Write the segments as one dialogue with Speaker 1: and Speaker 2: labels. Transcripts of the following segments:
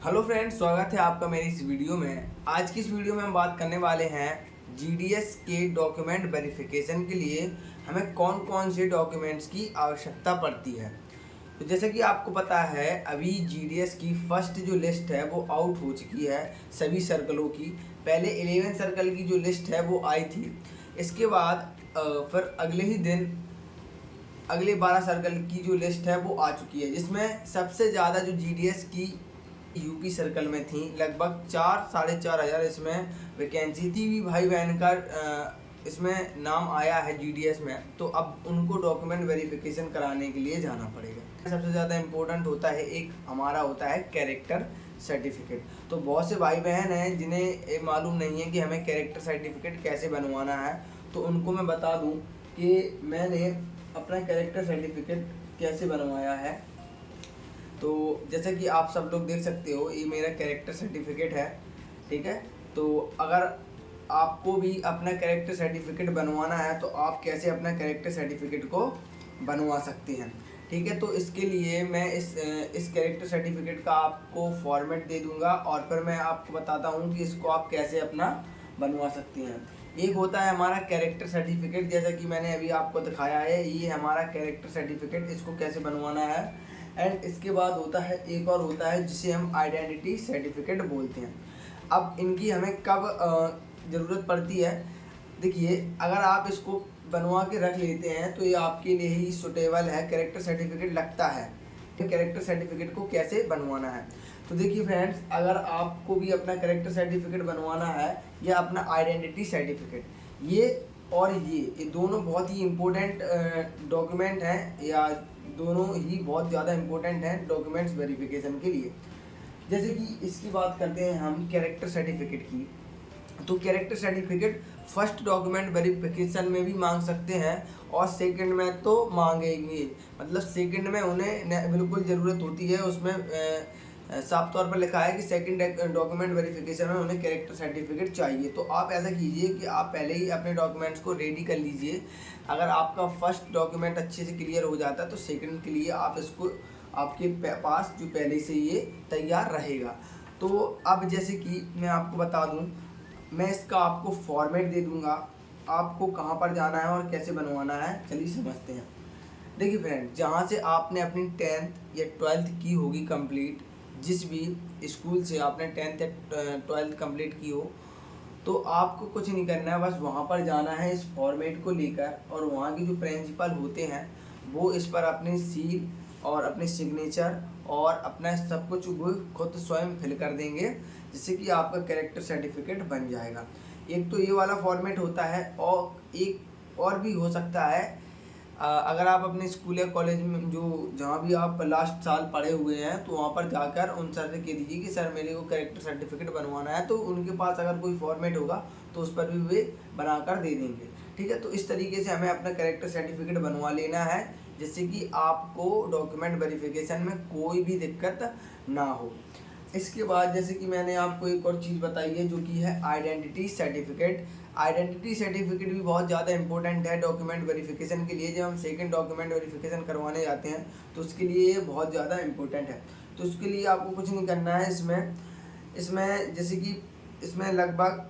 Speaker 1: Hello friends, स्वागत है आपका मेरी इस वीडियो में। आज की इस वीडियो में हम बात करने वाले हैं जीडीएस के डॉक्यूमेंट वेरिफिकेशन के लिए हमें कौन कौन से डॉक्यूमेंट्स की आवश्यकता पड़ती है। तो जैसे कि आपको पता है, अभी जीडीएस की फर्स्ट जो लिस्ट है वो आउट हो चुकी है सभी सर्कलों की। पहले 11 सर्कल की जो लिस्ट है वो आई थी। इसके बाद फिर अगले ही दिन अगले 12 सर्कल की जो लिस्ट है वो आ चुकी है, जिसमें सबसे ज़्यादा जो जीडीएस की यूपी सर्कल में थी, लगभग 4-4.5 हज़ार इसमें वैकेंसी थी भी। भाई बहन का इसमें नाम आया है जीडीएस में, तो अब उनको डॉक्यूमेंट वेरिफिकेशन कराने के लिए जाना पड़ेगा। सबसे ज़्यादा इम्पोर्टेंट होता है एक हमारा होता है कैरेक्टर सर्टिफिकेट। तो बहुत से भाई बहन हैं जिन्हें ये मालूम नहीं है कि हमें कैरेक्टर सर्टिफिकेट कैसे बनवाना है, तो उनको मैं बता दूं कि मैंने अपना कैरेक्टर सर्टिफिकेट कैसे बनवाया है। तो जैसे कि आप सब लोग देख सकते हो, ये मेरा कैरेक्टर सर्टिफिकेट है, ठीक है। तो अगर आपको भी अपना कैरेक्टर सर्टिफिकेट बनवाना है तो आप कैसे अपना कैरेक्टर सर्टिफिकेट को बनवा सकते हैं, ठीक है। तो इसके लिए मैं इस कैरेक्टर सर्टिफिकेट का आपको फॉर्मेट दे दूंगा और फिर मैं आपको बताता हूँ कि इसको आप कैसे अपना बनवा सकते हैं। एक होता है हमारा कैरेक्टर सर्टिफिकेट, जैसा कि मैंने अभी आपको दिखाया है, ये हमारा कैरेक्टर सर्टिफिकेट, इसको कैसे बनवाना है। एंड इसके बाद होता है एक और होता है जिसे हम आइडेंटिटी सर्टिफिकेट बोलते हैं। अब इनकी हमें कब ज़रूरत पड़ती है, देखिए, अगर आप इसको बनवा के रख लेते हैं तो ये आपके लिए ही सुटेबल है, कैरेक्टर सर्टिफिकेट लगता है। कैरेक्टर सर्टिफिकेट को कैसे बनवाना है, तो देखिए फ्रेंड्स, अगर आपको भी अपना कैरेक्टर सर्टिफिकेट बनवाना है या अपना आइडेंटिटी सर्टिफिकेट, ये दोनों बहुत ही इम्पोर्टेंट डॉक्यूमेंट हैं, या दोनों ही बहुत ज़्यादा इम्पोर्टेंट हैं डॉक्यूमेंट्स वेरिफिकेशन के लिए। जैसे कि इसकी बात करते हैं हम कैरेक्टर सर्टिफिकेट की, तो character certificate first document verification में भी मांग सकते हैं और सेकंड में तो मांगेंगे। मतलब सेकंड में उन्हें बिल्कुल ज़रूरत होती है, उसमें साफ तौर पर लिखा है कि सेकंड डॉक्यूमेंट वेरिफिकेशन में उन्हें कैरेक्टर सर्टिफिकेट चाहिए। तो आप ऐसा कीजिए कि आप पहले ही अपने डॉक्यूमेंट्स को रेडी कर लीजिए। अगर आपका फर्स्ट डॉक्यूमेंट अच्छे से क्लियर हो जाता है तो सेकंड के लिए आप इसको आपके पास जो पहले से ये तैयार रहेगा। तो अब जैसे कि मैं आपको बता दूं, मैं इसका आपको फॉर्मेट दे दूंगा, आपको कहां पर जाना है और कैसे बनवाना है, चलिए समझते हैं। देखिए फ्रेंड, जहां से आपने अपनी 10th या 12th की होगी कंप्लीट, जिस भी स्कूल से आपने 10th या 12th कंप्लीट की हो, तो आपको कुछ नहीं करना है, बस वहाँ पर जाना है इस फॉर्मेट को लेकर, और वहाँ के जो प्रिंसिपल होते हैं वो इस पर अपनी सील और अपने सिग्नेचर और अपना सब कुछ वो खुद स्वयं फिल कर देंगे, जिससे कि आपका कैरेक्टर सर्टिफिकेट बन जाएगा। एक तो ये वाला फॉर्मेट होता है, और एक और भी हो सकता है। अगर आप अपने स्कूल या कॉलेज में जो जहाँ भी आप लास्ट साल पढ़े हुए हैं, तो वहाँ पर जाकर उन सर से कह दीजिए कि सर मेरे को कैरेक्टर सर्टिफिकेट बनवाना है, तो उनके पास अगर कोई फॉर्मेट होगा तो उस पर भी वे बनाकर दे देंगे, ठीक है। तो इस तरीके से हमें अपना कैरेक्टर सर्टिफिकेट बनवा लेना है, जिससे कि आपको डॉक्यूमेंट वेरिफिकेशन में कोई भी दिक्कत ना हो। इसके बाद जैसे कि मैंने आपको एक और चीज़ बताई है, जो कि है आइडेंटिटी सर्टिफिकेट। आइडेंटिटी सर्टिफिकेट भी बहुत ज़्यादा इंपॉर्टेंट है डॉक्यूमेंट वेरिफिकेशन के लिए। जब हम सेकंड डॉक्यूमेंट वेरिफिकेशन करवाने जाते हैं तो उसके लिए ये बहुत ज़्यादा इंपॉर्टेंट है। तो उसके लिए आपको कुछ नहीं करना है। इसमें जैसे कि इसमें लगभग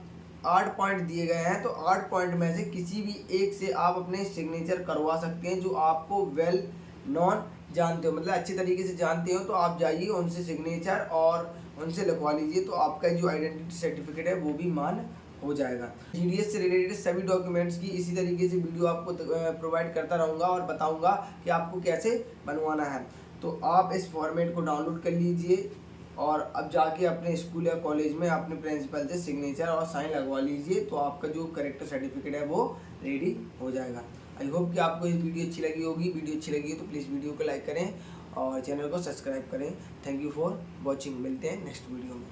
Speaker 1: 8 पॉइंट दिए गए हैं, तो 8 पॉइंट में से किसी भी एक से आप अपने सिग्नेचर करवा सकते हैं, जो आपको वेल नॉन जानते हो, मतलब अच्छे तरीके से जानते हो। तो आप जाइए उनसे सिग्नेचर और उनसे लिखवा लीजिए, तो आपका जो आइडेंटिटी सर्टिफिकेट है वो भी मान हो जाएगा। जीडीएस से रिलेटेड सभी डॉक्यूमेंट्स की इसी तरीके से वीडियो आपको प्रोवाइड करता रहूँगा और बताऊँगा कि आपको कैसे बनवाना है। तो आप इस फॉर्मेट को डाउनलोड कर लीजिए और अब जाके अपने स्कूल या कॉलेज में अपने प्रिंसिपल से सिग्नेचर और साइन लगवा लीजिए, तो आपका जो करेक्टर सर्टिफिकेट है वो रेडी हो जाएगा। आई होप कि आपको ये वीडियो अच्छी लगी होगी। वीडियो अच्छी लगी है तो प्लीज़ वीडियो को लाइक करें और चैनल को सब्सक्राइब करें। Thank you for watching. मिलते हैं नेक्स्ट वीडियो में।